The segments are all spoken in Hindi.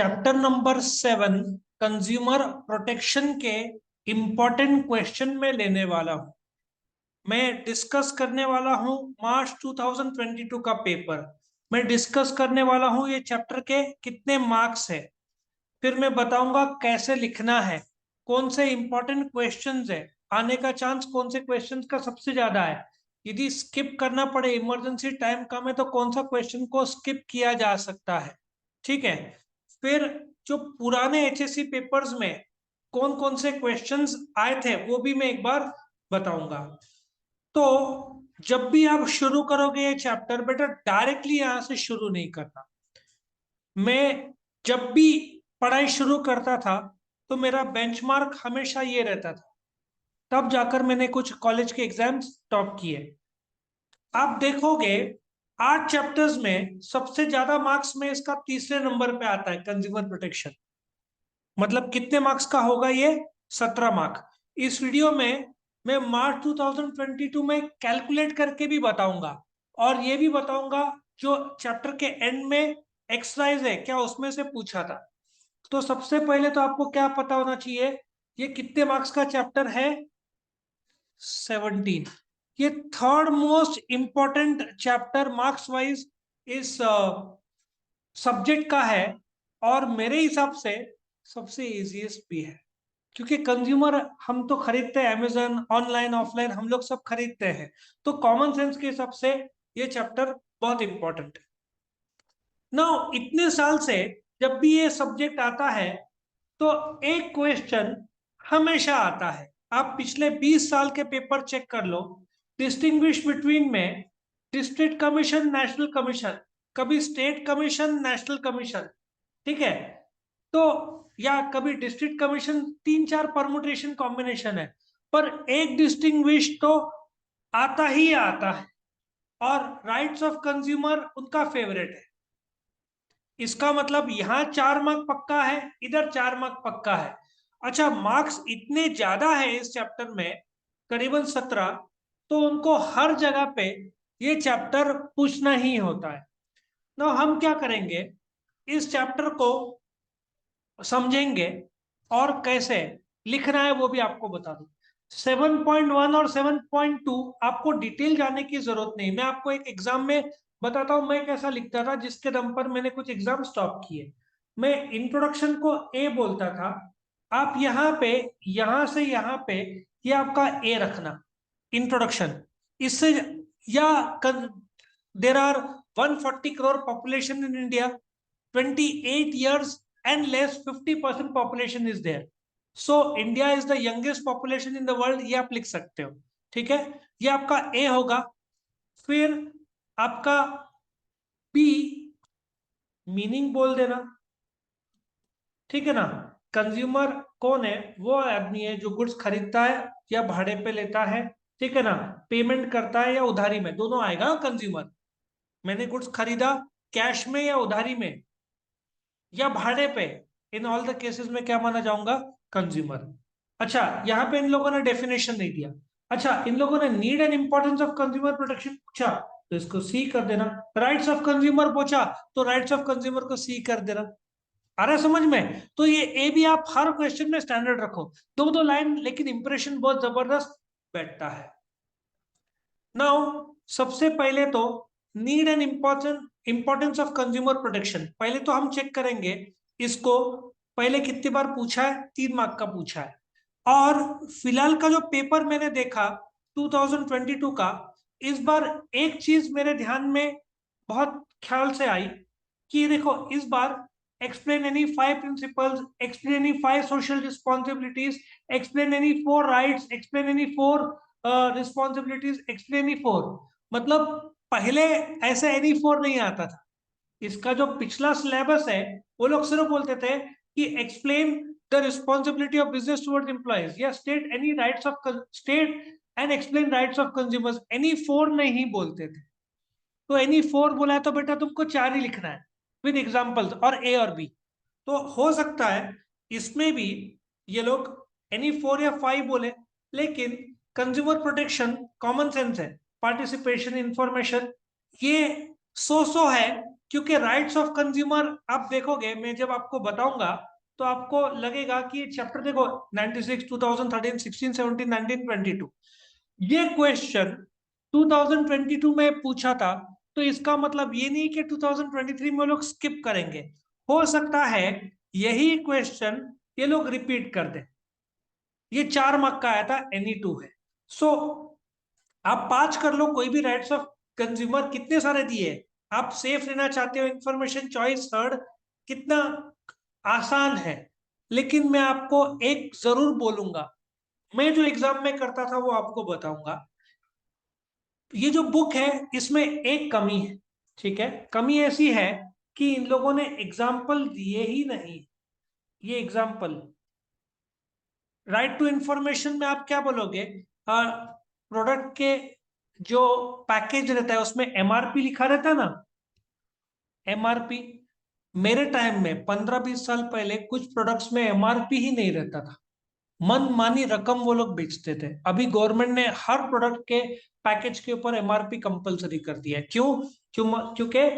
चैप्टर नंबर 7 कंज्यूमर प्रोटेक्शन के इंपॉर्टेंट क्वेश्चन में लेने वाला हूं। मैं डिस्कस करने वाला हूं मार्च 2022 का पेपर। मैं डिस्कस करने वाला हूं ये चैप्टर के कितने मार्क्स है, फिर मैं बताऊंगा कैसे लिखना है, कौन से इंपॉर्टेंट क्वेश्चंस है, आने का चांस कौन से क्वेश्चंस का सबसे ज्यादा है, यदि स्किप करना पड़े, इमरजेंसी टाइम कम है तो कौन सा क्वेश्चन को स्किप किया जा सकता है। ठीक है। फिर जो पुराने एचएससी पेपर्स में कौन कौन से क्वेश्चंस आए थे वो भी मैं एक बार बताऊंगा। तो जब भी आप शुरू करोगे ये चैप्टर, बेटा डायरेक्टली यहां से शुरू नहीं करना। मैं जब भी पढ़ाई शुरू करता था तो मेरा बेंचमार्क हमेशा ये रहता था, तब जाकर मैंने कुछ कॉलेज के एग्जाम्स टॉप किए। आप देखोगे 8 चैप्टर्स में सबसे ज्यादा मार्क्स में इसका तीसरे नंबर पे आता है कंज्यूमर प्रोटेक्शन। मतलब कितने मार्क्स का होगा ये? 17 मार्क। इस वीडियो में मैं मार्च 2022 में कैलकुलेट करके भी बताऊंगा, और ये भी बताऊंगा जो चैप्टर के एंड में एक्सरसाइज है क्या उसमें से पूछा था। तो सबसे पहले तो आपको क्या पता होना चाहिए, ये कितने मार्क्स का चैप्टर है? 17। ये third most important chapter marks wise इस सब्जेक्ट का है, और मेरे हिसाब से सबसे इजीएस्ट भी है, क्योंकि कंज्यूमर हम तो खरीदते हैं, अमेजन ऑनलाइन ऑफलाइन हम लोग सब खरीदते हैं। तो कॉमन सेंस के हिसाब से ये चैप्टर बहुत इंपॉर्टेंट है ना। इतने साल से जब भी ये सब्जेक्ट आता है तो एक क्वेश्चन हमेशा आता है। आप पिछले 20 साल के पेपर चेक कर लो, डिस्टिंग्विश बिटवीन में डिस्ट्रिक्ट कमीशन, नेशनल कमीशन, कभी स्टेट कमीशन, नेशनल कमीशन, ठीक है। तो या कभी डिस्ट्रिक्ट कमीशन, 3-4 परमुटेशन कॉम्बिनेशन है, पर एक डिस्टिंग्विश तो आता ही आता है, और राइट्स ऑफ कंज्यूमर उनका फेवरेट है। इसका मतलब यहां 4 मार्क पक्का है, इधर 4 मार्क पक्का है। अच्छा, मार्क्स इतने ज्यादा है इस चैप्टर में, करीबन 17, तो उनको हर जगह पे ये चैप्टर पूछना ही होता है ना। हम क्या करेंगे, इस चैप्टर को समझेंगे और कैसे लिखना है वो भी आपको बता दूं। 7.1 और 7.2 आपको डिटेल जाने की जरूरत नहीं, मैं आपको एक एग्जाम में बताता हूं मैं कैसा लिखता था, जिसके दम पर मैंने कुछ एग्जाम स्टॉप किए। मैं इंट्रोडक्शन को ए बोलता था, आप यहाँ पे, यहां से यहाँ पे, ये आपका ए रखना, इंट्रोडक्शन। इससे, या there are 140 crore population in India, 28 years and less 50% population is there, so India is the youngest population in the world, ये आप लिख सकते हो। ठीक है, ये आपका ए होगा। फिर आपका बी, मीनिंग बोल देना, ठीक है ना। कंज्यूमर कौन है? वो आदमी है जो गुड्स खरीदता है या भाड़े पे लेता है, ठीक है ना। पेमेंट करता है या उधारी में, दोनों आएगा कंज्यूमर। मैंने गुड्स खरीदा कैश में या उधारी में या भाड़े पे, इन ऑल द केसेस में क्या माना जाऊंगा? कंज्यूमर। अच्छा, यहां पे इन लोगों ने डेफिनेशन नहीं दिया। अच्छा, इन लोगों ने need and importance of consumer protection पूछा तो इसको सी कर देना। राइट्स ऑफ कंज्यूमर पूछा तो राइट्स ऑफ कंज्यूमर को सी कर देना। आ रहा है समझ में? तो ये ए भी आप हर क्वेश्चन में स्टैंडर्ड रखो, दो दो लाइन, लेकिन इंप्रेशन बहुत जबरदस्त बैठता है। नाउ सबसे पहले तो need and importance of consumer protection पहले तो हम चेक करेंगे इसको। पहले कितनी बार पूछा है? 3 मार्क का पूछा है। और फिलहाल का जो पेपर मैंने देखा 2022 का, इस बार एक चीज मेरे ध्यान में बहुत ख्याल से आई कि देखो इस बार explain any 5 principles, explain any 5 social responsibilities, explain any 4 rights, explain any 4 responsibilities, explain any 4, मतलब पहले ऐसे एनी 4 नहीं आता था। इसका जो पिछला सिलेबस है वो लोग सिर्फ बोलते थे कि explain the responsibility of business towards employees, या state any rights of state and explain rights of consumers, any 4 नहीं बोलते थे। तो एनी 4 बोला है तो बेटा तुमको 4 ही लिखना है विद एग्जाम्पल्स, और ए और बी। तो हो सकता है इसमें भी ये लोग एनी 4 या 5 बोले, लेकिन कंज्यूमर प्रोटेक्शन कॉमन सेंस है, पार्टिसिपेशन, इंफॉर्मेशन, ये सो है क्योंकि राइट्स ऑफ कंज्यूमर आप देखोगे, मैं जब आपको बताऊंगा तो आपको लगेगा कि ये चैप्टर देखो 96, 2013, 16, 17, 19, 22, ये क्वेश्चन 2022 में पूछा था। तो इसका मतलब ये नहीं कि 2023 में लोग स्किप करेंगे, हो सकता है यही क्वेश्चन ये लोग रिपीट कर दें। ये 4 मार्क का आया था, NE2 है। सो आप 5 कर लो, कोई भी राइट्स ऑफ कंज्यूमर कितने सारे दिए। आप सेफ रहना चाहते हो, इंफॉर्मेशन चॉइस हर्ड, कितना आसान है। लेकिन मैं आपको एक जरूर बोलूंगा, मैं जो एग्जाम में करता था वो आपको बताऊंगा। ये जो बुक है इसमें एक कमी है, ठीक है। कमी ऐसी है कि इन लोगों ने एग्जाम्पल दिए ही नहीं। ये एग्जाम्पल राइट टू इंफॉर्मेशन में आप क्या बोलोगे? प्रोडक्ट के जो पैकेज रहता है उसमें MRP लिखा रहता है ना। MRP, मेरे टाइम में 15-20 साल पहले कुछ प्रोडक्ट्स में MRP ही नहीं रहता था, मन मानी रकम वो लोग बेचते थे। अभी गवर्नमेंट ने हर प्रोडक्ट के पैकेज के ऊपर MRP कंपलसरी कर दिया है। क्यों? क्योंकि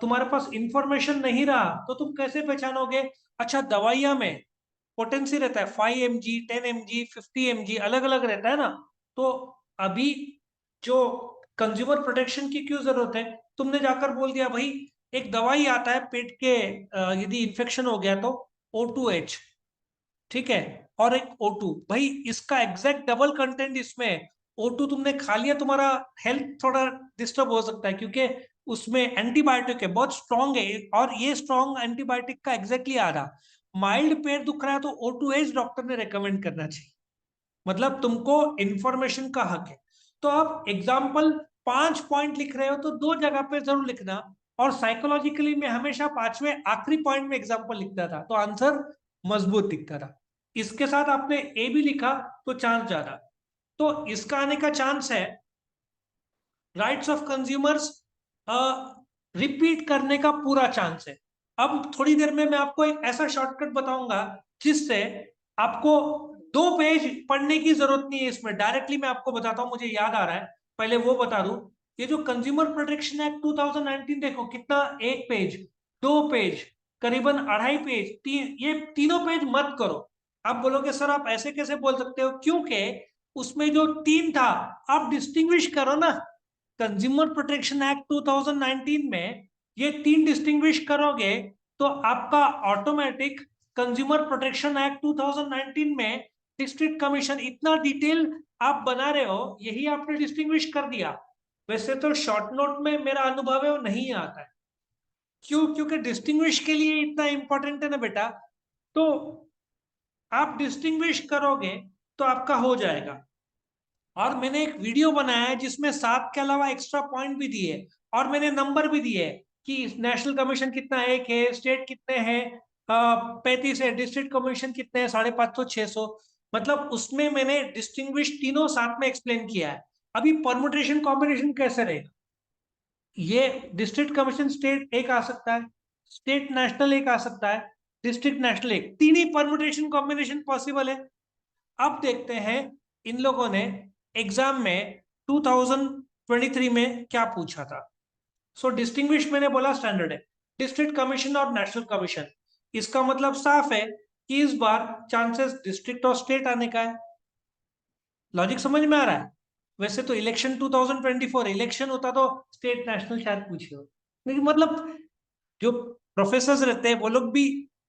तुम्हारे पास इंफॉर्मेशन नहीं रहा तो तुम कैसे पहचानोगे? अच्छा, दवाइयां में पोटेंसी रहता है 5 mg, 10 mg, 50 mg, अलग अलग रहता है ना। तो अभी जो कंज्यूमर प्रोटेक्शन की क्यों जरूरत है? तुमने जाकर बोल दिया भाई एक दवाई आता है पेट के यदि इन्फेक्शन हो गया तो O2H, ठीक है, और एक O2, भाई इसका एग्जैक्ट डबल कंटेंट इसमें है। O2 तुमने खा लिया, तुम्हारा हेल्थ थोड़ा डिस्टर्ब हो सकता है क्योंकि उसमें एंटीबायोटिक है, बहुत स्ट्रांग है, और ये स्ट्रांग एंटीबायोटिक का एग्जैक्टली आधा। माइल्ड पेट दुख रहा है तो O2H डॉक्टर ने रेकमेंड करना चाहिए। मतलब तुमको इंफॉर्मेशन का हक है। तो आप एग्जाम्पल 5 पॉइंट लिख रहे हो तो 2 जगह पे जरूर लिखना। और साइकोलॉजिकली मैं हमेशा 5वें आखिरी पॉइंट में एग्जाम्पल लिखता था तो आंसर मजबूत दिखता था। इसके साथ आपने ए भी लिखा तो चांस ज्यादा। तो इसका आने का चांस है राइट्स ऑफ कंज्यूमर्स रिपीट करने का पूरा चांस है। अब थोड़ी देर में मैं आपको एक ऐसा शॉर्टकट बताऊंगा जिससे आपको 2 पेज पढ़ने की जरूरत नहीं है। इसमें डायरेक्टली मैं आपको बताता हूं, मुझे याद आ रहा है, पहले वो बता दूं। ये जो कंज्यूमर प्रोटेक्शन एक्ट 2019 देखो कितना, 1 पेज, 2 पेज, करीबन 2.5 पेज, ये तीनों पेज मत करो। आप बोलोगे सर आप ऐसे कैसे बोल सकते हो? क्योंकि उसमें जो 3 था, आप डिस्टिंग्विश करो ना। कंज्यूमर प्रोटेक्शन एक्ट 2019 में ये 3 डिस्टिंग्विश करोगे तो आपका ऑटोमेटिक कंज्यूमर प्रोटेक्शन एक्ट 2019 में डिस्ट्रिक्ट कमीशन, इतना डिटेल आप बना रहे हो, यही आपने डिस्टिंग्विश कर दिया। वैसे तो शॉर्ट नोट में मेरा अनुभव है वो नहीं आता है। क्यों? क्योंकि डिस्टिंग्विश के लिए इतना इंपॉर्टेंट है ना बेटा। तो आप डिस्टिंग्विश करोगे तो आपका हो जाएगा। और मैंने एक वीडियो बनाया है जिसमें 7 के अलावा एक्स्ट्रा पॉइंट भी दिए, और मैंने नंबर भी दिए कि नेशनल कमीशन कितना है, 1 है, स्टेट कितने हैं, 35 है, डिस्ट्रिक्ट कमीशन कितने हैं, 550, 600। मतलब उसमें मैंने डिस्टिंग्विश तीनों साथ में एक्सप्लेन किया है। अभी परमुटेशन कॉम्बिनेशन कैसे रहेगा? ये डिस्ट्रिक्ट कमीशन स्टेट एक आ सकता है, स्टेट नेशनल एक आ सकता है, डिस्ट्रिक्ट नेशनल एक, तीन ही परमुटेशन कॉम्बिनेशन पॉसिबल है। अब देखते हैं इन लोगों ने एग्जाम में 2023 में क्या पूछा था। सो डिस्टिंग्विश मैंने बोला स्टैंडर्ड है, डिस्ट्रिक्ट कमीशन और नेशनल कमीशन। इसका मतलब साफ है कि इस बार चांसेस डिस्ट्रिक्ट और स्टेट आने का है। लॉजिक समझ में आ रहा है? वैसे तो इलेक्शन 2024 इलेक्शन होता तो स्टेट नेशनल शायद पूछे हो, लेकिन मतलब जो प्रोफेसर रहते हैं वो लोग भी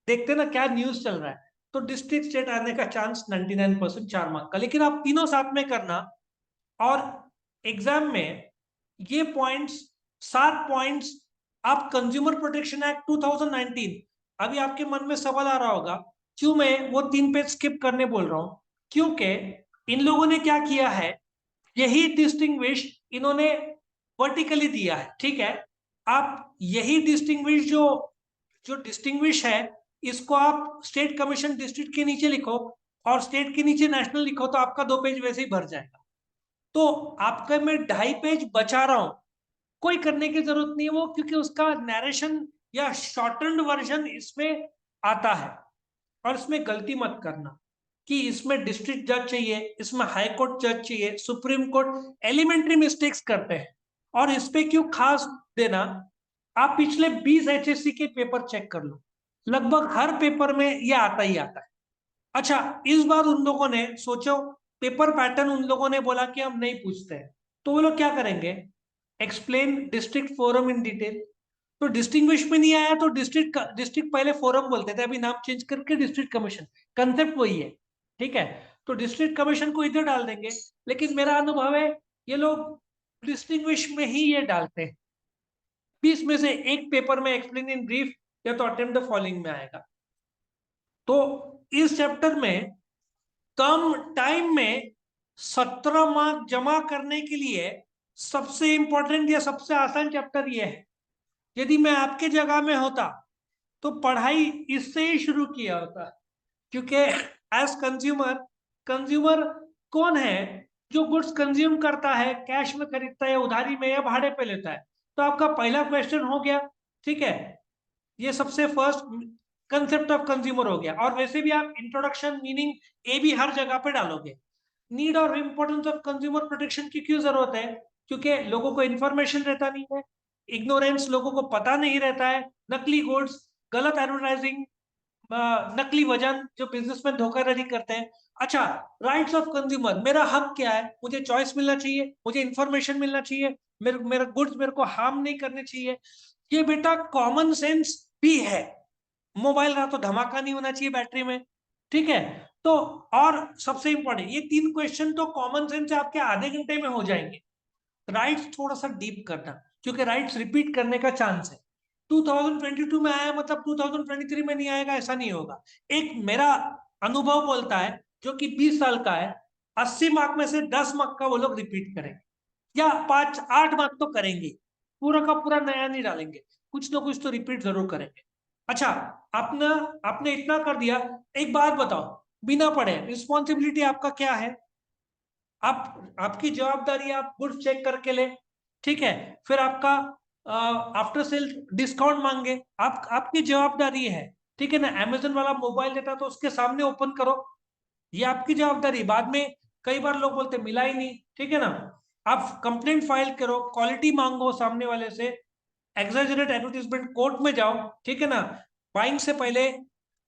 देखते हैं ना क्या न्यूज चल रहा है। तो डिस्ट्रिक्ट स्टेट आने का चांस 99%, 4 मार्क का, लेकिन आप तीनों साथ में करना। और एग्जाम में ये पॉइंट्स, 7 पॉइंट्स, आप कंज्यूमर प्रोटेक्शन एक्ट 2019, अभी आपके मन में सवाल आ रहा होगा क्यों मैं वो 3 पेज स्किप करने बोल रहा हूं। क्योंकि इन लोगों ने क्या किया है, यही डिस्टिंग्विश इन्होंने वर्टिकली दिया है, ठीक है। आप यही डिस्टिंग्विश जो जो डिस्टिंग्विश है, इसको आप स्टेट कमीशन डिस्ट्रिक्ट के नीचे लिखो और स्टेट के नीचे नेशनल लिखो तो आपका 2 पेज वैसे ही भर जाएगा। तो आपका मैं 2.5 पेज बचा रहा हूं, कोई करने की जरूरत नहीं है वो, क्योंकि उसका नरेशन या शॉर्टन्ड वर्जन इसमें आता है। और इसमें गलती मत करना कि इसमें डिस्ट्रिक्ट जज चाहिए, इसमें हाई कोर्ट जज चाहिए, सुप्रीम कोर्ट, एलिमेंट्री मिस्टेक्स करते हैं। और इस पे क्यों खास देना, आप पिछले 20 HSC के पेपर चेक कर लो, लगभग हर पेपर में ये आता ही आता है। अच्छा, इस बार उन लोगों ने सोचो, पेपर पैटर्न उन लोगों ने बोला कि हम नहीं पूछते हैं, तो वो लोग क्या करेंगे, explain district forum in detail. तो डिस्टिंग्विश में नहीं आया तो डिस्ट्रिक्ट डिस्ट्रिक्ट पहले फोरम बोलते थे, अभी नाम चेंज करके डिस्ट्रिक्ट कमीशन, कंसेप्ट वही है, ठीक है। तो डिस्ट्रिक्ट कमीशन को इधर डाल देंगे, लेकिन मेरा अनुभव है ये लोग डिस्टिंग्विश में ही ये डालते हैं। 20 में से एक पेपर में एक्सप्लेन इन ब्रीफ या तो अटेम्प्ट द फॉलोइंग में आएगा। तो इस चैप्टर में कम टाइम में 17 मार्क जमा करने के लिए सबसे इंपॉर्टेंट या सबसे आसान चैप्टर ये है। यदि मैं आपके जगह में होता तो पढ़ाई इससे ही शुरू किया होता, क्योंकि एज कंज्यूमर, कंज्यूमर कौन है जो गुड्स कंज्यूम करता है, कैश में खरीदता है, उधारी में या भाड़े पे लेता है। तो आपका पहला क्वेश्चन हो गया, ठीक है, ये सबसे फर्स्ट कंसेप्ट ऑफ कंज्यूमर हो गया। और वैसे भी आप इंट्रोडक्शन, मीनिंग, ए भी हर जगह पे डालोगे। नीड और इंपॉर्टेंस ऑफ कंज्यूमर प्रोटेक्शन की क्यों जरूरत है, क्योंकि लोगों को इंफॉर्मेशन रहता नहीं है, इग्नोरेंस, लोगों को पता नहीं रहता है, नकली गुड्स, गलत एडवर्टाइजिंग, नकली वजन जो बिजनेसमैन धोखाधड़ी करते हैं। अच्छा, राइट्स ऑफ कंज्यूमर, मेरा हक क्या है, मुझे चॉइस मिलना चाहिए, मुझे इंफॉर्मेशन मिलना चाहिए, मेरे मेरा गुड्स मेरे को हार्म नहीं करने चाहिए। ये बेटा कॉमन सेंस भी है। मोबाइल रहा तो धमाका नहीं होना चाहिए बैटरी में, ठीक है। तो और सबसे इंपॉर्टेंट ये 3 क्वेश्चन तो कॉमन सेंस से आपके आधे घंटे में हो जाएंगे। राइट्स थोड़ा सा डीप करना, क्योंकि राइट्स रिपीट करने का चांस है। 2022 में आया मतलब 2023 में नहीं आएगा, ऐसा नहीं होगा। एक मेरा अनुभव बोलता है, जो कि 20 साल का है, 80 मार्क में से 10 मार्क का वो लोग रिपीट करेंगे, या 5-8 मार्क तो करेंगे, पूरा का पूरा नया नहीं डालेंगे, कुछ ना कुछ तो रिपीट जरूर करेंगे। अच्छा, आपने आपने इतना कर दिया, एक बात बताओ, बिना पढ़े रिस्पॉन्सिबिलिटी आपका क्या है? आपकी जवाबदारी आप गुड्स चेक करके ले, ठीक है। फिर आपका आफ्टर सेल डिस्काउंट मांगे, आपकी जवाबदारी है, ठीक है ना। अमेजन वाला मोबाइल देता तो उसके सामने ओपन करो, ये आपकी जवाबदारी। बाद में कई बार लोग बोलते मिला ही नहीं, ठीक है ना। आप कंप्लेंट फाइल करो, क्वालिटी मांगो सामने वाले से, एग्जैजरेट एडवर्टीजमेंट कोर्ट में जाओ, ठीक है ना। बाइंग से पहले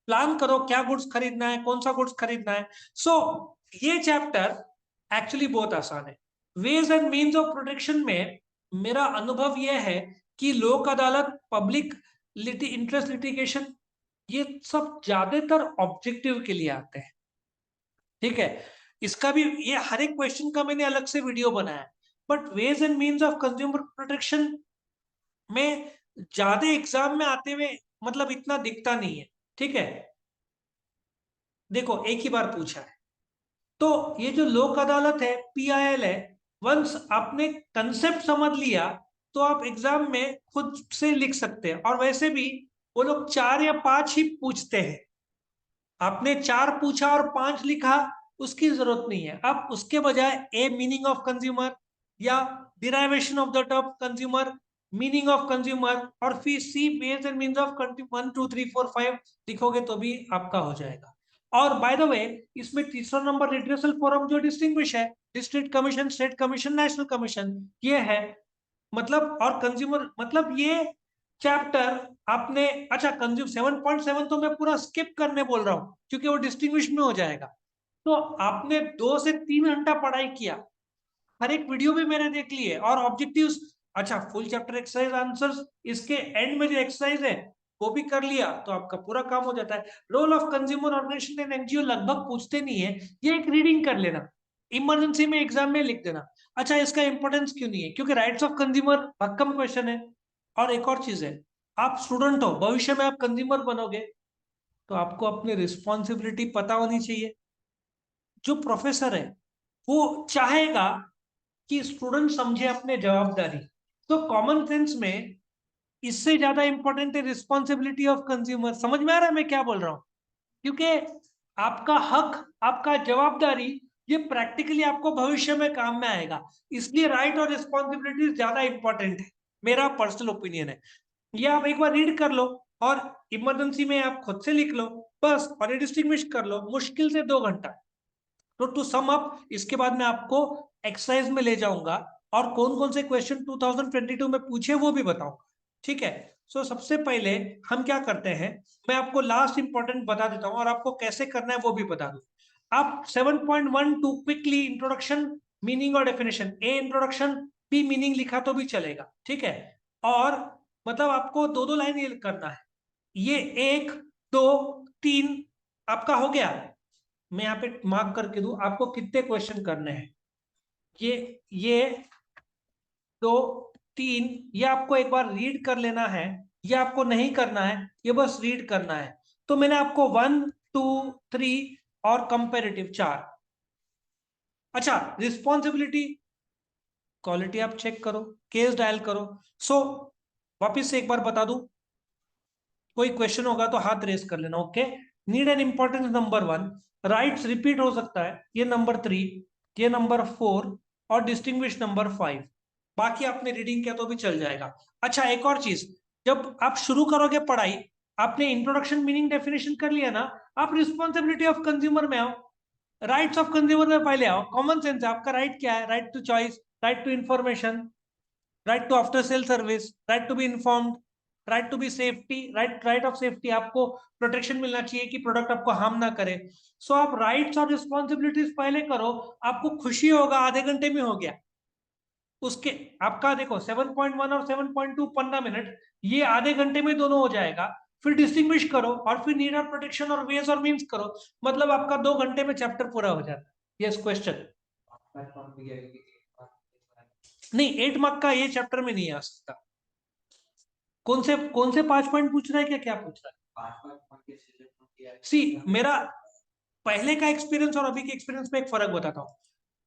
प्लान करो क्या गुड्स खरीदना है, कौन सा गुड्स खरीदना है। सो ये चैप्टर एक्चुअली बहुत आसान है। Ways and means of protection में मेरा अनुभव यह है कि लोक अदालत, पब्लिक इंटरेस्ट लिटिगेशन, ये सब ज्यादातर ऑब्जेक्टिव के लिए आते हैं, ठीक है। इसका भी ये हर एक क्वेश्चन का मैंने अलग से वीडियो बनाया, but ways and means of consumer protection में ज्यादा एग्जाम में आते हुए मतलब इतना दिखता नहीं है, ठीक है। देखो एक ही बार पूछा है, तो ये जो लोक अदालत है, PIL है, वंस आपने कंसेप्ट समझ लिया तो आप एग्जाम में खुद से लिख सकते हैं। और वैसे भी वो लोग 4 या 5 ही पूछते हैं, आपने 4 पूछा और 5 लिखा, उसकी जरूरत नहीं है। अब उसके बजाय ए मीनिंग ऑफ कंज्यूमर या derivation of the term consumer, meaning of consumer, और फिर सी वेज एंड मीन्स ऑफ 1 2 3 4 5 लिखोगे तो भी आपका हो जाएगा। और बाय द वे, इसमें तीसरा नंबर रिड्रेसल फोरम जो डिस्टिंग्विश है, district commission, state commission, national commission, ये है। मतलब और कंज्यूमर, मतलब ये चैप्टर आपने, अच्छा कंज्यूम 7.7 तो मैं पूरा स्किप करने बोल रहा हूँ क्योंकि वो डिस्टिंग्विश में हो जाएगा। तो आपने 2 से 3 घंटा पढ़ाई किया, हर एक वीडियो भी मैंने देख ली है, और ऑब्जेक्टिव्स, अच्छा फुल चैप्टर एक्सरसाइज आंसर्स, इसके एंड में जो एक्सरसाइज है वो भी कर लिया तो आपका पूरा काम हो जाता है। Role of consumer organisation and NGO लगभग पूछते नहीं है, ये एक रीडिंग कर लेना, इमरजेंसी में एग्जाम में लिख देना। अच्छा, इसका इंपॉर्टेंस क्यों नहीं है, क्योंकि राइट्स ऑफ कंज्यूमर भक्कम क्वेश्चन है। और एक और चीज है, आप स्टूडेंट हो, भविष्य में आप कंज्यूमर बनोगे, तो आपको अपनी रिस्पॉन्सिबिलिटी पता होनी चाहिए। जो प्रोफेसर है वो चाहेगा कि स्टूडेंट समझे अपने जवाबदारी। तो कॉमन सेंस में इससे ज्यादा इंपॉर्टेंट है रिस्पॉन्सिबिलिटी ऑफ कंज्यूमर। समझ में आ रहा है मैं क्या बोल रहा हूं? क्योंकि आपका हक, आपका जवाबदारी, ये प्रैक्टिकली आपको भविष्य में काम में आएगा, इसलिए राइट और रिस्पॉन्सिबिलिटी ज्यादा इंपॉर्टेंट है, मेरा पर्सनल ओपिनियन है। ये आप एक बार रीड कर लो और इमरजेंसी में आप खुद से लिख लो बस, और डिस्टिंग्विश कर लो, मुश्किल से 2 घंटा। तो टू सम अप, इसके बाद मैं आपको एक्सरसाइज में ले जाऊंगा और कौन कौन से क्वेश्चन 2022 में पूछे वो भी बताऊंगा। ठीक है। सो सबसे पहले हम क्या करते हैं, मैं आपको लास्ट इंपॉर्टेंट बता देता हूं और आपको कैसे करना है वो भी बता दूं। आप 7.12 क्विकली इंट्रोडक्शन, मीनिंग और डेफिनेशन, ए इंट्रोडक्शन, बी मीनिंग लिखा तो भी चलेगा, ठीक है। और मतलब आपको दो दो लाइन ये करना है। ये एक, दो, तीन आपका हो गया। मैं यहाँ पे मार्क करके दूं आपको कितने क्वेश्चन करने हैं। ये दो, तीन, ये आपको एक बार रीड कर लेना है। ये आपको नहीं करना है, ये बस रीड करना है। तो मैंने आपको 1, 2, 3 और कंपेरेटिव 4। अच्छा, रिस्पॉन्सिबिलिटी, क्वालिटी आप चेक करो, केस डायल करो। सो वापिस से एक बार बता दूं, कोई क्वेश्चन होगा तो हाथ रेस कर लेना, okay. Need an importance number 1, rights repeat हो सकता है, ये नंबर 3, ये नंबर 4 और डिस्टिंग्विश नंबर 5। बाकी आपने रीडिंग किया तो भी चल जाएगा। अच्छा, एक और चीज, जब आप शुरू करोगे पढ़ाई, आपने इंट्रोडक्शन मीनिंग डेफिनेशन कर लिया ना, आप रिस्पॉन्सिबिलिटी ऑफ कंज्यूमर में आओ, राइट्स ऑफ कंज्यूमर में पहले आओ। कॉमन सेंस है, आपका राइट क्या है? Right to choice, right to information, right to after sale service, right to be informed, right to be safety, right of safety, आपको प्रोटेक्शन मिलना चाहिए कि प्रोडक्ट आपको हार्म ना करे। सो आप राइट्स और रिस्पॉन्सिबिलिटीज पहले करो, आपको खुशी होगा, आधे घंटे में हो गया। उसके आपका देखो 7.1 और 7.2 15 मिनट, ये आधे घंटे में दोनों हो जाएगा। फिर डिस्टिंग्विश करो और फिर नीड और प्रोटेक्शन और वेज और मीन्स करो, मतलब आपका 2 घंटे में चैप्टर पूरा हो जाता है। Yes, question. नहीं, 8 मार्क का ये चैप्टर में नहीं आ सकता। कौन से 5 पॉइंट पूछ रहा है, क्या क्या पूछ रहा है? सी, मेरा पहले का एक्सपीरियंस और अभी के एक्सपीरियंस में एक फर्क बताता हूँ।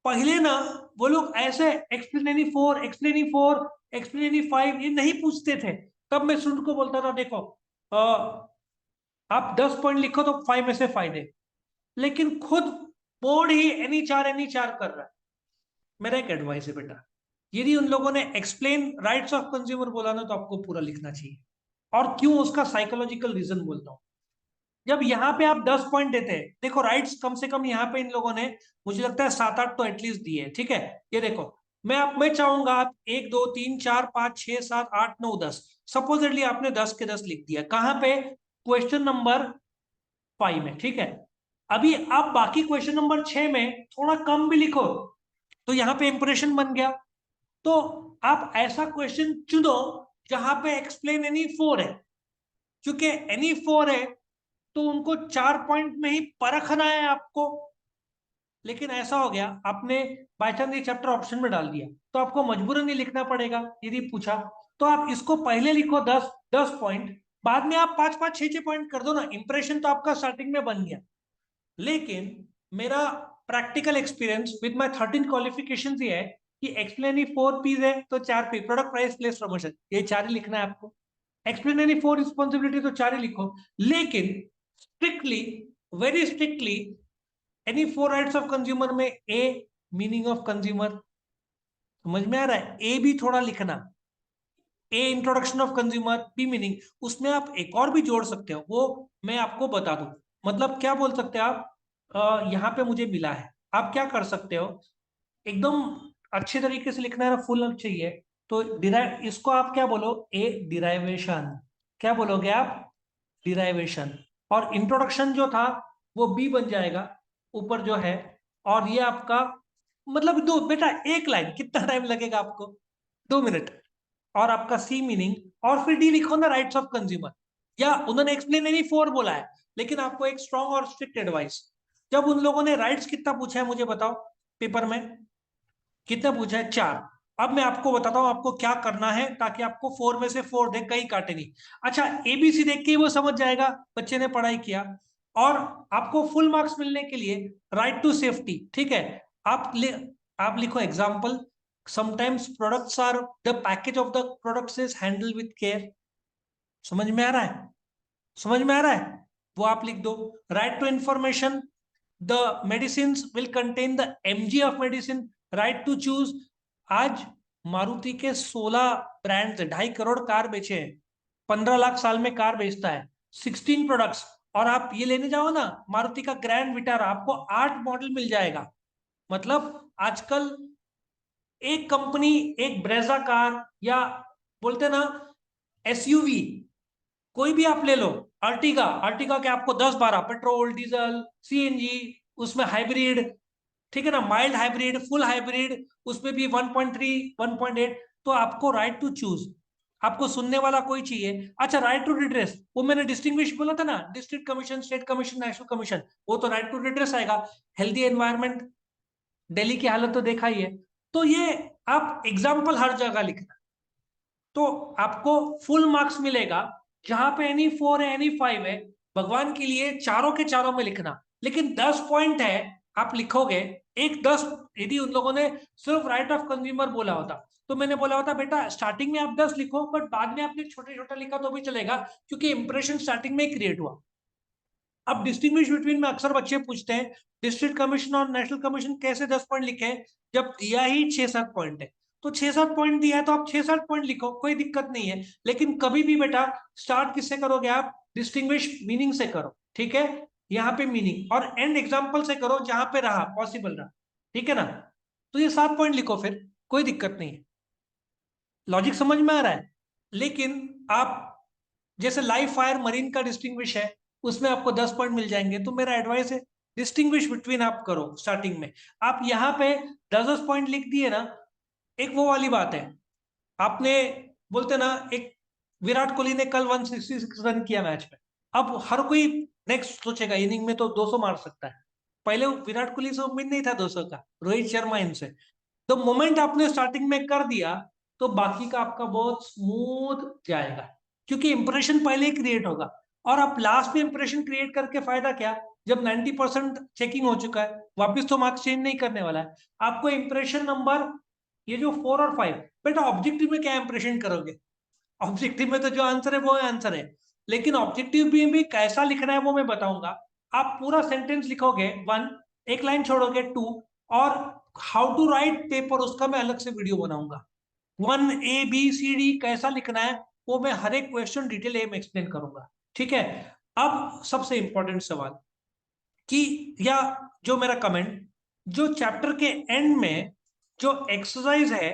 पहले ना वो लोग ऐसे एक्सप्लेन 4, एक्सप्लेन 4, एक्सप्लेन 5 ये नहीं पूछते थे। तब मैं स्टूडेंट को बोलता था, देखो आप 10 पॉइंट लिखो तो 5 में से फायदे। लेकिन खुद बोर्ड ही एनी चार कर रहा है। मेरा एक एडवाइस है बेटा, यदि उन लोगों ने एक्सप्लेन राइट्स ऑफ कंज्यूमर बोला ना, तो आपको पूरा लिखना चाहिए। और क्यों, उसका साइकोलॉजिकल रीजन बोलता हूँ। जब यहाँ पे आप 10 पॉइंट देते हैं, देखो राइट्स कम से कम यहाँ पे इन लोगों ने, मुझे लगता है 7-8 तो एटलीस्ट दिए, ठीक है। ये देखो, मैं चाहूंगा आप 1, 2, 3, 4, 5, 6, 7, 8, 9, 10, सपोजिटली आपने 10 के 10 लिख दिया, कहाँ पे? क्वेश्चन नंबर 5 में, ठीक है। अभी आप बाकी क्वेश्चन नंबर 6 में थोड़ा कम भी लिखो, तो यहाँ पे इंप्रेशन बन गया। तो आप ऐसा क्वेश्चन चुनो जहां पे एक्सप्लेन एनी 4 है। क्योंकि एनी 4 है तो उनको 4 पॉइंट में ही परखना है आपको। लेकिन ऐसा हो गया, आपने बाई चांस ये चैप्टर ऑप्शन में डाल दिया, तो आपको मजबूरन नहीं लिखना पड़ेगा। यदि पूछा तो आप इसको पहले लिखो 10 10 पॉइंट, बाद में आप 5 5 6 6 पॉइंट कर दो ना। इंप्रेशन तो आपका स्टार्टिंग में बन गया। लेकिन मेरा practical experience with my 13 qualification ये है कि एक्सप्लेन 4 पीस है तो 4 P, product price place promotion, ये 4 ही लिखना है आपको। एक्सप्लेन 4 रिस्पॉन्सिबिलिटी तो 4 ही लिखो। लेकिन strictly, very strictly, any 4 rights of consumer में ए, मीनिंग ऑफ कंज्यूमर, समझ में आ रहा है? ए भी थोड़ा लिखना। A introduction of consumer, B meaning. उसमें आप एक और भी जोड़ सकते हो, वो मैं आपको बता दूं। मतलब क्या बोल सकते हो आप, यहाँ पे मुझे मिला है, आप क्या कर सकते हो, एकदम अच्छे तरीके से लिखना है ना, फुल चाहिए। तो डिराइव, इसको आप क्या बोलो, ए डिराइवेशन। क्या बोलोगे आप? डिराइवेशन। और इंट्रोडक्शन जो था वो बी बन जाएगा ऊपर जो है। और ये आपका, मतलब दो बेटा, एक लाइन कितना टाइम लगेगा आपको? 2 मिनट। और आपका सी मीनिंग, और फिर डी लिखो ना, राइट्स ऑफ कंज्यूमर। या उन्होंने एक्सप्लेन एनी 4 बोला है, लेकिन आपको एक स्ट्रॉन्ग और स्ट्रिक्ट एडवाइस, जब उन लोगों ने राइट्स कितना पूछा है मुझे बताओ, पेपर में कितना पूछा है? 4। अब मैं आपको बताता हूं आपको क्या करना है, ताकि आपको 4 में से 4 दे, कहीं काटे नहीं। अच्छा, एबीसी देख के ही वो समझ जाएगा बच्चे ने पढ़ाई किया। और आपको फुल मार्क्स मिलने के लिए राइट टू सेफ्टी, ठीक है। आप लिखो example, sometimes products are, the package of the products is handle with care. समझ में आ रहा है? समझ में आ रहा है? वो आप लिख दो। Right to information, the medicine will contain the mg of medicine, right to choose. आज मारुति के 16 ब्रांड्स, 2.5 करोड़ कार बेचे हैं, 15 लाख साल में कार बेचता है, 16 प्रोडक्ट्स। और आप ये लेने जाओ ना, मारुति का ग्रैंड विटारा, आपको 8 मॉडल मिल जाएगा। मतलब आजकल एक कंपनी, एक ब्रेजा कार, या बोलते ना एसयूवी कोई भी आप ले लो, अर्टिगा, अर्टिगा के आपको 10-12 पेट्रोल, डीजल, सीएनजी, उसमें हाइब्रिड, ठीक है ना, माइल्ड हाइब्रिड, फुल हाइब्रिड, उसमें भी 1.3, 1.8। तो आपको राइट टू चूज, आपको सुनने वाला कोई चाहिए। अच्छा, राइट टू रिड्रेस, वो मैंने डिस्टिंग्विश बोला था ना, district commission, state commission, national commission, वो तो राइट टू रिड्रेस आएगा। हेल्दी एनवायरनमेंट, दिल्ली की हालत तो देखा ही है। तो ये आप एग्जाम्पल हर जगह लिखना, तो आपको फुल मार्क्स मिलेगा। जहां पे एनी 4 है, एनी 5 है, भगवान के लिए चारों के चारों में लिखना। लेकिन 10 पॉइंट है, आप लिखोगे एक 10। यदि उन लोगों ने सिर्फ राइट ऑफ कंज्यूमर बोला होता, तो मैंने बोला होता बेटा स्टार्टिंग में आप 10 लिखो, बट बाद में आपने छोटे छोटे लिखा तो भी चलेगा, क्योंकि इंप्रेशन स्टार्टिंग में ही क्रिएट हुआ। अब डिस्टिंग्विश बिटवीन में अक्सर बच्चे पूछते हैं, डिस्ट्रिक्ट कमीशन और नेशनल कमीशन कैसे 10 पॉइंट लिखे हैं, जब दिया ही 6-7 पॉइंट है। तो 6-7 पॉइंट दिया है तो आप 6-7 पॉइंट लिखो, कोई दिक्कत नहीं है। लेकिन कभी भी बेटा स्टार्ट किससे करोगे आप, डिस्टिंग्विश मीनिंग से करो, ठीक है। यहाँ पे मीनिंग और एंड एग्जाम्पल से करो, जहां पे रहा पॉसिबल रहा, ठीक है ना। तो ये 7 पॉइंट लिखो, फिर कोई दिक्कत नहीं है। लॉजिक समझ में आ रहा है। लेकिन आप जैसे लाइव फायर मरीन का डिस्टिंग्विश है, उसमें आपको 10 पॉइंट मिल जाएंगे। तो मेरा एडवाइस है डिस्टिंग्विश बिटवीन आप करो स्टार्टिंग में। आप यहाँ पे 10-10 पॉइंट लिख दिए ना, एक वो वाली बात है, आपने बोलते ना, एक विराट कोहली ने कल 166 रन किया मैच में। अब हर कोई नेक्स्ट सोचेगा इनिंग में तो 200 मार सकता है। पहले विराट कोहली से उम्मीद नहीं था 200 का, रोहित शर्मा इनसे। तो मोमेंट आपने स्टार्टिंग में कर दिया, तो बाकी का आपका बहुत स्मूथ जाएगा, क्योंकि इंप्रेशन पहले ही क्रिएट होगा। और आप लास्ट में इंप्रेशन क्रिएट करके फायदा क्या, जब 90% चेकिंग हो चुका है, वापस तो मार्क्स चेंज नहीं करने वाला है आपको। इंप्रेशन नंबर ये जो 4 और 5, बेटा ऑब्जेक्टिव में क्या इंप्रेशन करोगे, ऑब्जेक्टिव में तो जो आंसर है वो आंसर है। लेकिन ऑब्जेक्टिव भी कैसा लिखना है वो मैं बताऊंगा। आप पूरा सेंटेंस लिखोगे 1, एक लाइन छोड़ोगे 2, और हाउ टू राइट पेपर उसका मैं अलग से वीडियो बनाऊंगा। 1 A B C D कैसा लिखना है वो मैं हर एक क्वेश्चन डिटेल में एक्सप्लेन करूंगा, ठीक है। अब सबसे इंपॉर्टेंट सवाल कि, या जो मेरा कमेंट, जो चैप्टर के एंड में जो एक्सरसाइज है,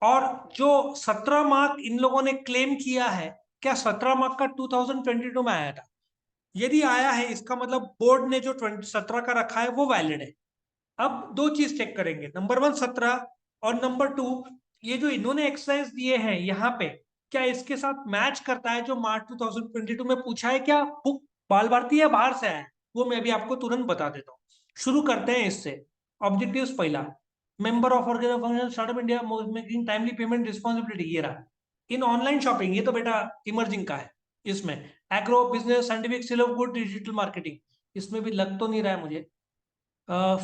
और जो 17 मार्क इन लोगों ने क्लेम किया है, क्या 17 मार्क का 2022 में आया था? यदि आया है, इसका मतलब बोर्ड ने जो 17 का रखा है वो वैलिड है। अब दो चीज चेक करेंगे, नंबर 1 17, और नंबर 2 ये जो इन्होंने एक्सरसाइज दिए हैं यहाँ पे, क्या इसके साथ मैच करता है जो मार्च 2022 में पूछा है? क्या बुक बाल भारती है बाहर से आया है? वो मैं भी आपको तुरंत बता देता हूँ। शुरू करते हैं इससे। ऑब्जेक्टिव्स पहला, member of organisation startup India making timely payment responsibility, ये रहा। इन ऑनलाइन शॉपिंग, ये तो बेटा इमर्जिंग का है। इसमें agro business scientific sale of good digital marketing, इसमें भी लग तो नहीं रहा है मुझे।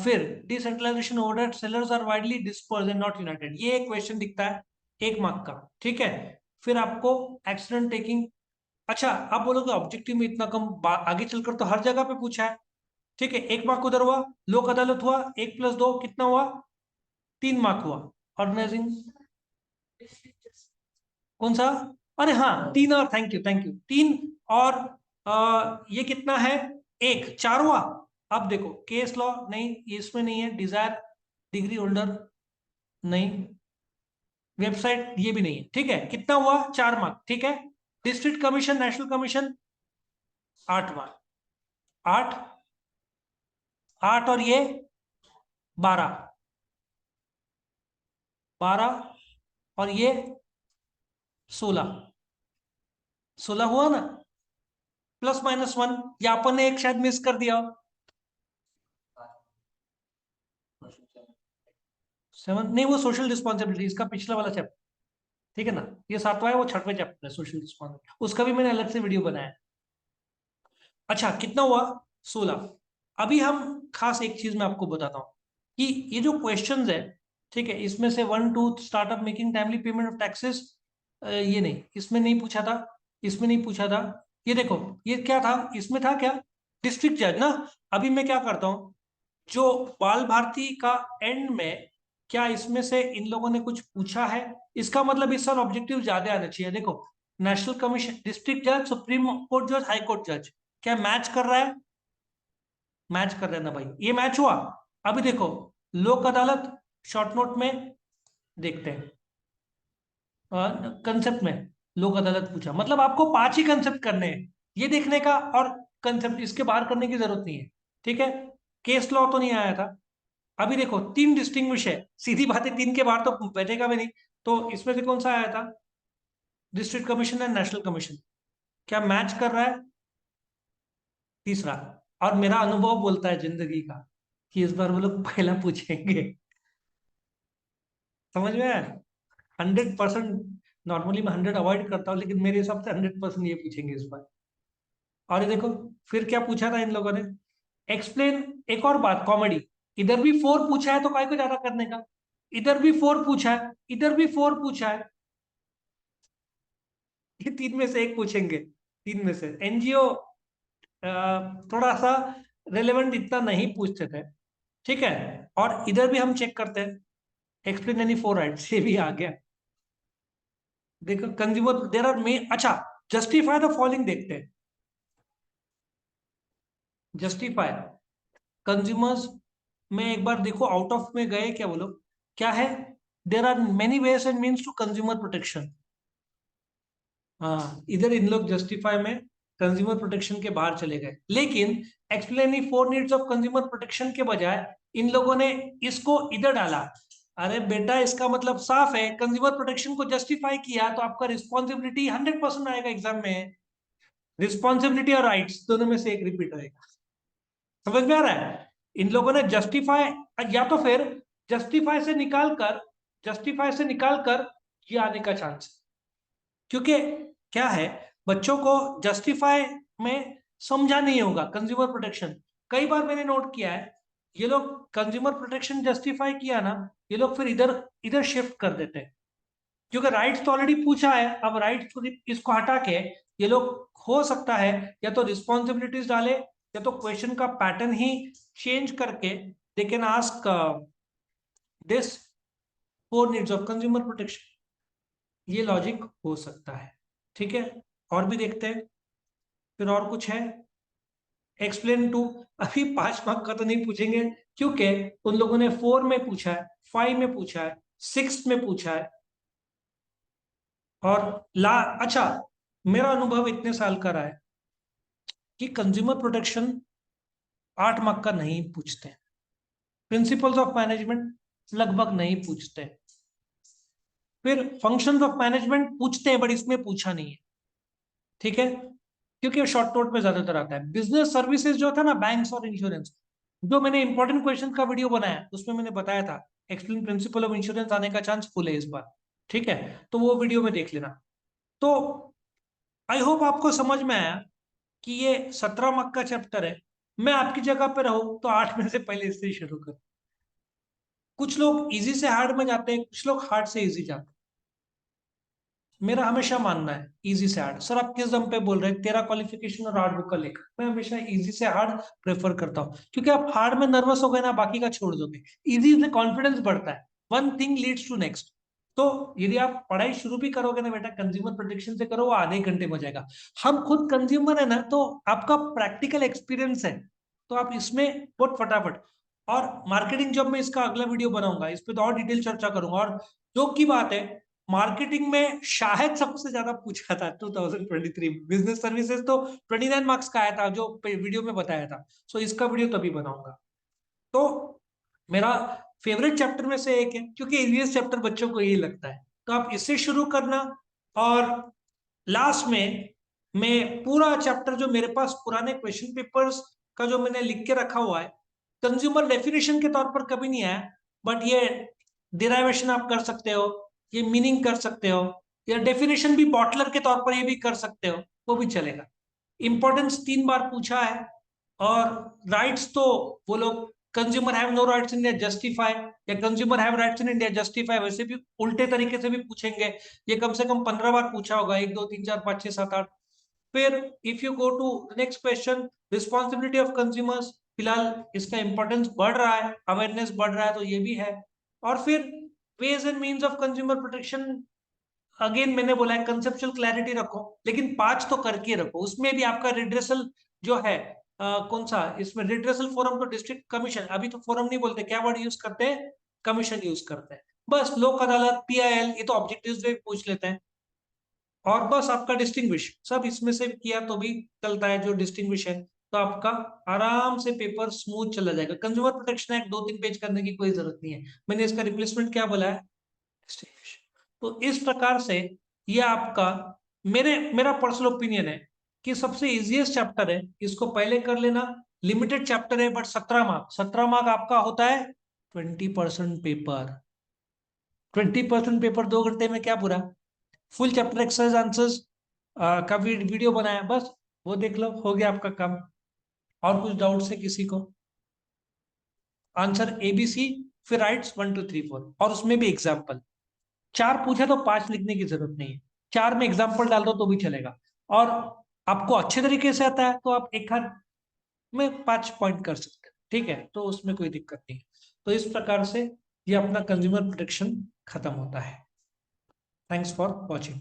फिर decentralisation order sellers are widely dispersed and not united, ये एक क्वेश्चन दिखता है 1 मार्क का, ठीक है। फिर आपको एक्सीडेंट टेकिंग, अच्छा आप बोलोगे ऑब्जेक्टिव में इतना कम, आगे चलकर तो हर जगह पे पूछा है, ठीक है। 1 मार्क उधर हुआ। लोक अदालत हुआ, 1+2 कितना हुआ, 3 मार्क हुआ। ऑर्गेनाइजिंग कौन सा, अरे हाँ 3, और थैंक यू थैंक यू 3, और ये कितना है, 1, 4 हुआ। अब देखो केस लॉ नहीं, ये इसमें नहीं है। डिजायर डिग्री होल्डर नहीं, वेबसाइट ये भी नहीं है, ठीक है। कितना हुआ, 4 मार्क, ठीक है। District commission national commission 8 mark, 8, 8 और ये 12, 12 और ये 16, 16 हुआ ना, +-1, या अपन ने एक शायद मिस कर दिया हो। 7 नहीं, वो सोशल रिस्पॉन्सिबिलिटी, इसका पिछला वाला चैप्टर, ठीक है ना। ये 7वां है, वो 6वें चैप्टर है सोशल रिस्पॉन्सिबिलिटी, उसका भी मैंने अलग से वीडियो बनाया है। अच्छा कितना हुआ, 16। अभी हम खास एक चीज मैं आपको बताता हूँ कि ये जो क्वेश्चंस है, ठीक है, इसमें से 1-2 startup making timely payment of taxes, ये नहीं, इसमें नहीं पूछा था, इसमें नहीं पूछा था। ये देखो, ये क्या था, इसमें था क्या, डिस्ट्रिक्ट जज ना। अभी मैं क्या करता हूँ, जो बाल भारती का एंड में, क्या इसमें से इन लोगों ने कुछ पूछा है? इसका मतलब इस साल ऑब्जेक्टिव ज्यादा आना चाहिए। देखो, नेशनल कमीशन, डिस्ट्रिक्ट जज, सुप्रीम कोर्ट जज, हाई कोर्ट जज, क्या मैच कर रहा है? मैच कर रहे हैं ना भाई, ये मैच हुआ। अभी देखो, लोक अदालत, शॉर्ट नोट में देखते हैं, कंसेप्ट में लोक अदालत पूछा, मतलब आपको 5 ही कंसेप्ट करने हैं ये देखने का, और कंसेप्ट इसके बाहर करने की जरूरत नहीं है। ठीक है, केस लॉ तो नहीं आया था। अभी देखो 3 डिस्टिंग्विश है, सीधी बात है, 3 के बाहर तो बैठेगा भी नहीं। तो इसमें से कौन सा आया था? District commission and national commission. क्या मैच कर रहा है? तीसरा। और मेरा अनुभव बोलता है जिंदगी का कि इस बार वो लोग पहला पूछेंगे। समझ में आया? 100%। नॉर्मली मैं 100 अवॉइड करता हूँ, लेकिन मेरे हिसाब से 100% ये पूछेंगे इस बार। और ये देखो, फिर क्या पूछा था इन लोगों ने? एक्सप्लेन। एक और बात, कॉमेडी, इधर भी 4 पूछा है तो काय को ज्यादा करने का। इधर भी 4 पूछा है, इधर भी 4 पूछा है, ये 3 में से एक पूछेंगे। 3 में से एनजीओ थोड़ा सा रेलेवेंट इतना नहीं पूछते थे। ठीक है, और इधर भी हम चेक करते हैं, एक्सप्लेन एनी 4 राइट्स, ये भी आ गया। देखो कंज्यूमर देर आर मे, अच्छा, जस्टिफाई द फॉलोइंग देखते हैं। जस्टिफाई कंज्यूमर्स में एक बार देखो, आउट ऑफ में गए क्या वो लोग? क्या है? There are many ways and means to consumer protection. हाँ, इधर इन लोग जस्टिफाई में कंज्यूमर प्रोटेक्शन के बाहर चले गए, लेकिन explaining 4 needs of consumer protection के बजाय इन लोगों ने इसको इधर डाला। अरे बेटा, इसका मतलब साफ है, कंज्यूमर प्रोटेक्शन को जस्टिफाई किया तो आपका रिस्पॉन्सिबिलिटी 100% आएगा एग्जाम में। रिस्पॉन्सिबिलिटी और राइट्स दोनों में से एक रिपीट होएगा। समझ में आ रहा है? इन लोगों ने जस्टिफाई, या तो फिर जस्टिफाई से निकाल कर ये आने का चांस। क्योंकि क्या है, बच्चों को जस्टिफाई में समझा नहीं होगा कंज्यूमर प्रोटेक्शन। कई बार मैंने नोट किया है, ये लोग कंज्यूमर प्रोटेक्शन जस्टिफाई किया ना, ये लोग फिर इधर इधर शिफ्ट कर देते हैं। क्योंकि राइट्स तो ऑलरेडी पूछा है, अब राइट्स इसको हटा के ये लोग, हो सकता है या तो रिस्पॉन्सिबिलिटीज डाले, या तो क्वेश्चन का पैटर्न ही चेंज करके they can ask this 4 needs of consumer protection. ये लॉजिक हो सकता है। ठीक है, और भी देखते हैं, फिर और कुछ है? Explain to. अभी 5 मार्क का तो नहीं पूछेंगे, क्योंकि उन लोगों ने 4 में पूछा है, 5 में पूछा है, 6 में पूछा है। और ला अच्छा, मेरा अनुभव इतने साल का रहा है कि कंज्यूमर प्रोटेक्शन 8 मार्क का नहीं पूछते। प्रिंसिपल्स ऑफ मैनेजमेंट लगभग नहीं पूछते। फिर फंक्शंस ऑफ मैनेजमेंट पूछते हैं, बट इसमें पूछा नहीं है। ठीक है, क्योंकि वो शॉर्ट नोट में ज्यादातर आता है। बिजनेस सर्विसेज जो था ना, बैंक्स और इंश्योरेंस, जो मैंने इंपॉर्टेंट क्वेश्चन का वीडियो बनाया उसमें मैंने बताया था एक्सप्लेन प्रिंसिपल ऑफ इंश्योरेंस आने का चांस फुल है इस बार। ठीक है, तो वो वीडियो में देख लेना। तो आई होप आपको समझ में आया कि ये 17 मार्क का चैप्टर है। मैं आपकी जगह पे रहूं तो 8 में से पहले इससे ही शुरू कर। कुछ लोग इजी से हार्ड में जाते हैं, कुछ लोग हार्ड से इजी जाते हैं। मेरा हमेशा मानना है इजी से हार्ड। सर आप किस दम पे बोल रहे हैं, तेरा क्वालिफिकेशन और हार्ड बुक का लेकर? मैं हमेशा इजी से हार्ड प्रेफर करता हूँ, क्योंकि आप हार्ड में नर्वस हो गए ना, बाकी का छोड़ दोगे। इजी से कॉन्फिडेंस बढ़ता है, one thing leads to next. तो यदि आप पढ़ाई शुरू भी करोगे ना बेटा, कंज्यूमर प्रोटेक्शन से करो, वो आधे घंटे में हो जाएगा। हम खुद कंज्यूमर है ना, तो आपका प्रैक्टिकल एक्सपीरियंस है, तो आप इसमें बहुत फटाफट। और मार्केटिंग जब मैं इसका अगला वीडियो बनाऊंगा, इस पे तो और डिटेल चर्चा करूंगा। और जो की बात है, मार्केटिंग में शायद सबसे ज्यादा पूछा था 2023 में, बिजनेस सर्विसेज तो 29 मार्क्स का आया था जो वीडियो में बताया था। सो इसका वीडियो तभी बनाऊंगा। तो मेरा फेवरेट चैप्टर में से एक है, क्योंकि इजीएस्ट चैप्टर बच्चों को यही लगता है, तो आप इससे शुरू करना। और लास्ट में मैं पूरा चैप्टर, जो मेरे पास पुराने क्वेश्चन पेपर्स का जो मैंने लिख के रखा हुआ है, कंज्यूमर डेफिनेशन के तौर पर कभी नहीं आया, बट ये डिराइवेशन आप कर सकते हो, ये मीनिंग कर सकते हो, या डेफिनेशन भी बॉटलर के तौर पर ये भी कर सकते हो, वो भी चलेगा। इंपॉर्टेंस 3 बार पूछा है। और राइट्स तो वो लोग, consumer have no rights in India justify, या consumer have rights in India justify, वैसे भी उल्टे तरीके से भी पूछेंगे। ये कम से कम 15 बार पूछा होगा, 1 2 3 4 5 6 7 8। फिर if you go to next question, responsibility of consumers, फिलहाल इसका इंपॉर्टेंस बढ़ रहा है, अवेयरनेस बढ़ रहा है, तो ये भी है। और फिर ways and means of consumer protection, again मैंने बोला है कंसेप्चुअल क्लैरिटी रखो, लेकिन 5 तो करके रखो। उसमें भी आपका रिड्रेसल जो है, कौन सा इसमें रिड्रेसल फोरम, तो डिस्ट्रिक्ट कमीशन, अभी तो फोरम नहीं बोलते, क्या वर्ड यूज करते हैं? कमीशन यूज करते हैं। बस लोक अदालत, पीआईएल, ये तो ऑब्जेक्टिव्स में पूछ लेते हैं। और बस आपका डिस्टिंग्विश सब इसमें से किया तो भी चलता है, जो डिस्टिंग्विश है, तो आपका आराम से पेपर स्मूथ चला जाएगा। कंज्यूमर प्रोटेक्शन एक्ट 2-3 पेज करने की कोई जरूरत नहीं है, मैंने इसका रिप्लेसमेंट क्या बोला है, डिस्टिंग्विश। तो इस प्रकार से ये आपका, मेरा पर्सनल ओपिनियन है कि सबसे इजीएस्ट चैप्टर है, इसको पहले कर लेना। लिमिटेड चैप्टर है बट 17 मार्क, 17 मार्क आपका होता है 20% पेपर। 20% पेपर 2 घंटे में क्या पूरा, फुल चैप्टर एक्सरसाइज आंसर्स का वीडियो बनाया, बस वो देख लो, हो गया आपका काम। और कुछ डाउट्स है किसी को? आंसर ABC, फिर राइट्स 1 2 3 4, और उसमें भी एग्जाम्पल। 4 पूछे तो 5 लिखने की जरूरत नहीं है, 4 में एग्जाम्पल डाल दो तो भी चलेगा। और आपको अच्छे तरीके से आता है तो आप एक हाथ में 5 पॉइंट कर सकते हैं, ठीक है, तो उसमें कोई दिक्कत नहीं है। तो इस प्रकार से ये अपना कंज्यूमर प्रोटेक्शन खत्म होता है। Thanks for watching.